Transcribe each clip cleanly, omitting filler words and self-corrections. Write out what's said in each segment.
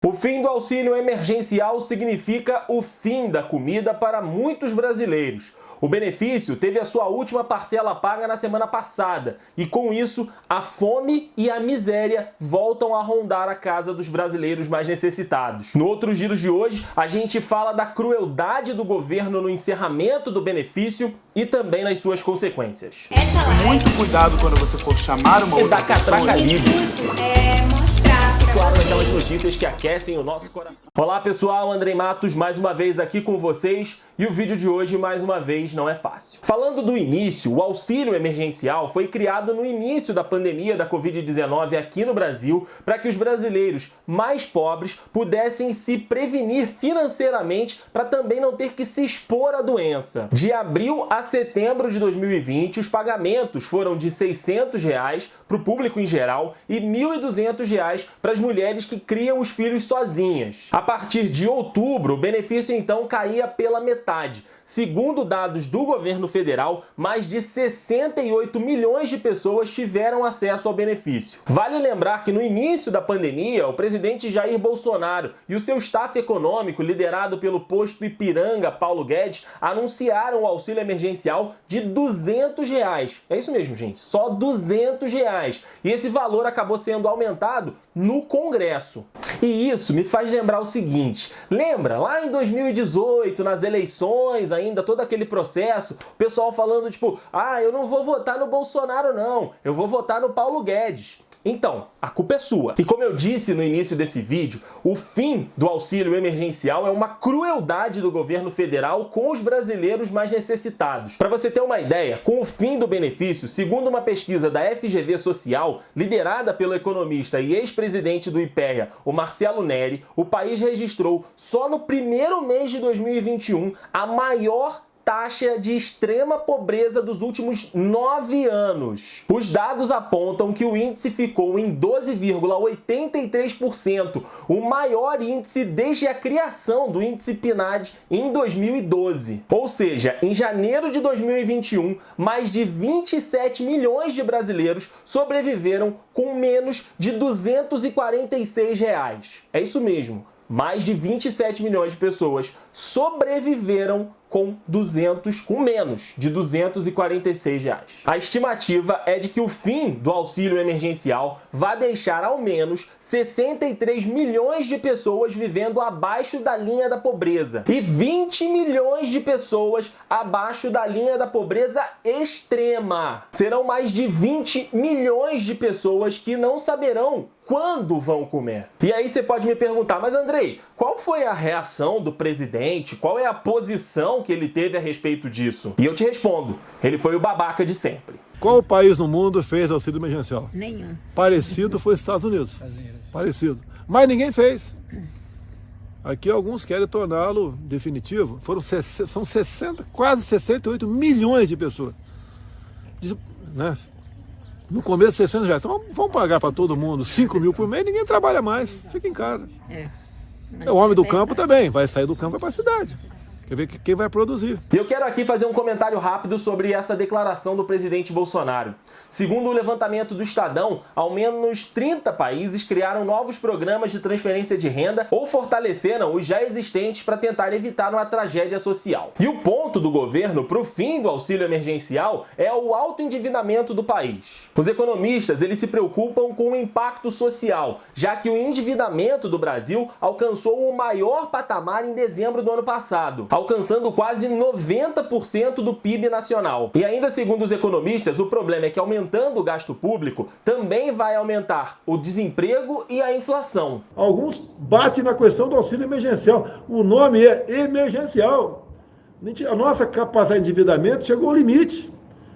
O fim do auxílio emergencial significa o fim da comida para muitos brasileiros. O benefício teve a sua última parcela paga na semana passada e, com isso, a fome e a miséria voltam a rondar a casa dos brasileiros mais necessitados. No outro giro de hoje, a gente fala da crueldade do governo no encerramento do benefício e também nas suas consequências. Muito cuidado quando você for chamar uma outra pessoa. Claro, aquelas notícias que aquecem o nosso coração. Olá pessoal, Andrei Matos mais uma vez aqui com vocês e o vídeo de hoje mais uma vez não é fácil. Falando do início, o auxílio emergencial foi criado no início da pandemia da Covid-19 aqui no Brasil para que os brasileiros mais pobres pudessem se prevenir financeiramente para também não ter que se expor à doença. De abril a setembro de 2020, os pagamentos foram de R$ 600 para o público em geral e R$ 1.200 para as mulheres que criam os filhos sozinhas. A partir de outubro, o benefício então caía pela metade. Segundo dados do governo federal, mais de 68 milhões de pessoas tiveram acesso ao benefício. Vale lembrar que no início da pandemia, o presidente Jair Bolsonaro e o seu staff econômico, liderado pelo posto Ipiranga Paulo Guedes, anunciaram o auxílio emergencial de R$ 200. É isso mesmo, gente, só R$ 200. E esse valor acabou sendo aumentado no Congresso. E isso me faz lembrar o seguinte, lembra lá em 2018, nas eleições ainda, todo aquele processo, o pessoal falando tipo, eu não vou votar no Bolsonaro não, eu vou votar no Paulo Guedes. Então, a culpa é sua. E como eu disse no início desse vídeo, o fim do auxílio emergencial é uma crueldade do governo federal com os brasileiros mais necessitados. Para você ter uma ideia, com o fim do benefício, segundo uma pesquisa da FGV Social, liderada pelo economista e ex-presidente do IPEA, o Marcelo Neri, o país registrou só no primeiro mês de 2021 a maior taxa de extrema pobreza dos últimos 9 anos. Os dados apontam que o índice ficou em 12,83%, o maior índice desde a criação do índice PNAD em 2012. Ou seja, em janeiro de 2021, mais de 27 milhões de brasileiros sobreviveram com menos de R$ 246. É isso mesmo, mais de 27 milhões de pessoas sobreviveram com menos de R$ 246. A estimativa é de que o fim do auxílio emergencial vai deixar ao menos 63 milhões de pessoas vivendo abaixo da linha da pobreza e 20 milhões de pessoas abaixo da linha da pobreza extrema. Serão mais de 20 milhões de pessoas que não saberão quando vão comer. E aí você pode me perguntar, mas Andrei, qual foi a reação do presidente? Qual é a posição que ele teve a respeito disso? E eu te respondo, ele foi o babaca de sempre. Qual país no mundo fez auxílio emergencial? Nenhum. Parecido foi os Estados Unidos. Parecido. Mas ninguém fez. Aqui alguns querem torná-lo definitivo. São 60, quase 68 milhões de pessoas. Né? No começo, 600 reais. Então vamos pagar para todo mundo 5 mil por mês, ninguém trabalha mais, fica em casa. O homem do campo também, vai sair do campo e vai para a cidade. Quer ver quem vai produzir. E eu quero aqui fazer um comentário rápido sobre essa declaração do presidente Bolsonaro. Segundo o levantamento do Estadão, ao menos 30 países criaram novos programas de transferência de renda ou fortaleceram os já existentes para tentar evitar uma tragédia social. E o ponto do governo para o fim do auxílio emergencial é o alto endividamento do país. Os economistas eles se preocupam com o impacto social, já que o endividamento do Brasil alcançou o maior patamar em dezembro do ano passado, alcançando quase 90% do PIB nacional. E ainda segundo os economistas, o problema é que aumentando o gasto público também vai aumentar o desemprego e a inflação. Alguns batem na questão do auxílio emergencial. O nome é emergencial. A nossa capacidade de endividamento chegou ao limite.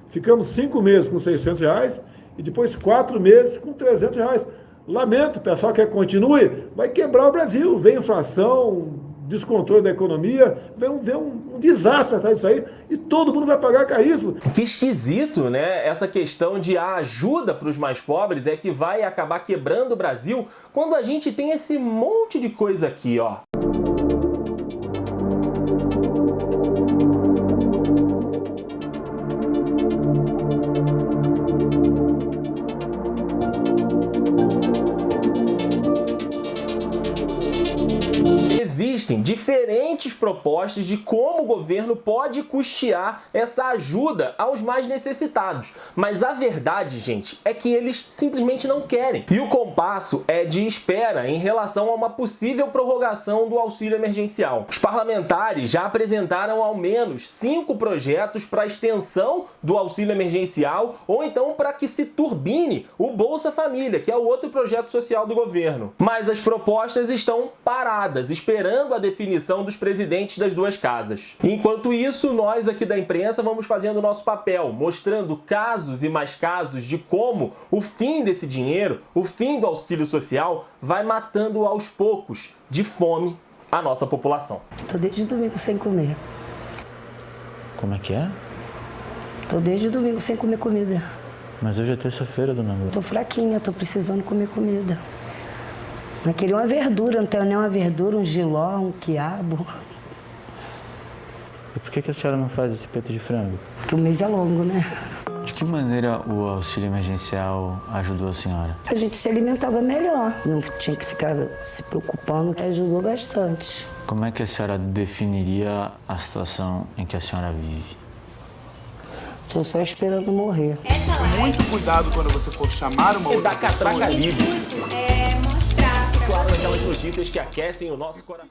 Ficamos 5 meses com 600 reais e depois 4 meses com 300 reais. Lamento, o pessoal quer que continue, vai quebrar o Brasil. Vem inflação, descontrole da economia, vem um desastre atrás disso aí e todo mundo vai pagar caríssimo. Que esquisito, né? Essa questão de a ajuda para os mais pobres é que vai acabar quebrando o Brasil quando a gente tem esse monte de coisa aqui, ó. existem diferentes propostas de como o governo pode custear essa ajuda aos mais necessitados. Mas a verdade, gente, é que eles simplesmente não querem. E o compasso é de espera em relação a uma possível prorrogação do auxílio emergencial. Os parlamentares já apresentaram ao menos 5 projetos para extensão do auxílio emergencial ou então para que se turbine o Bolsa Família, que é o outro projeto social do governo. Mas as propostas estão paradas, esperando a definição dos presidentes das duas casas. Enquanto isso, nós aqui da imprensa vamos fazendo o nosso papel, mostrando casos e mais casos de como o fim desse dinheiro, o fim do auxílio social, vai matando aos poucos de fome a nossa população. Tô desde domingo sem comer. Como é que é? Tô desde domingo sem comer comida. Mas hoje é terça-feira, dona Glória. Tô fraquinha, tô precisando comer comida. Eu queria uma verdura, não tenho nem uma verdura, um jiló, um quiabo. E por que a senhora não faz esse peito de frango? Porque o mês é longo, né? De que maneira o auxílio emergencial ajudou a senhora? A gente se alimentava melhor, não tinha que ficar se preocupando, ajudou bastante. Como é que a senhora definiria a situação em que a senhora vive? Tô só esperando morrer. Muito cuidado quando você for chamar uma outra Da Catraca pessoa. Livre. É mostrar pra Claro, vocês. aquelas notícias que aquecem o nosso coração.